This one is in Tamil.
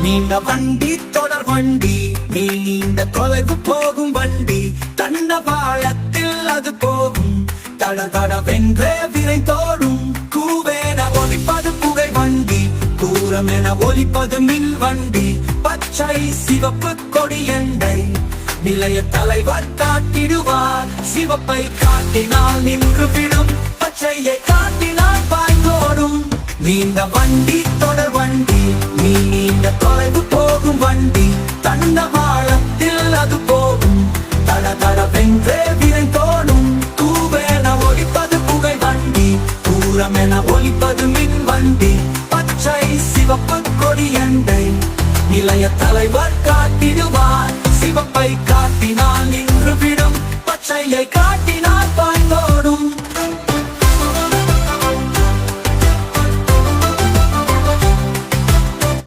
நீண்ட வண்டி தொடர் வண்டி, நீண்ட தொலைவு போகும் வண்டி, தண்டவாளத்தில் அது போகும். தட தடவென்றே விரை தோடும், கூவேன ஒலிப்பது புகை வண்டி, தூரமென ஒலிப்பது மில் வண்டி. பச்சை சிவப்பு கொடி எண்டை நிலைய தலைவர் காட்டிடுவார். சிவப்பை காட்டினால் நின்று விடும், பச்சையை காட்டினால் பாய்ந்தோடும். நீண்ட வண்டி தொடர் வண்டி, நீண்ட தொலைவு போகும் வண்டி, தண்டவாளத்தில் அது போகும். தட தடவென்றே விரை தோடும், கூவேன ஒலிப்பது புகை வண்டி, தூரமென ஒலிப்பது மின் வண்டி. பச்சை சிவப்பு கொடி எண்டை நிலைய தலைவர் காட்டிடுவார். சிவப்பை காட்டினால் நின்று விடும், பச்சையை காட்டினால் பாய்ந்தோடும்.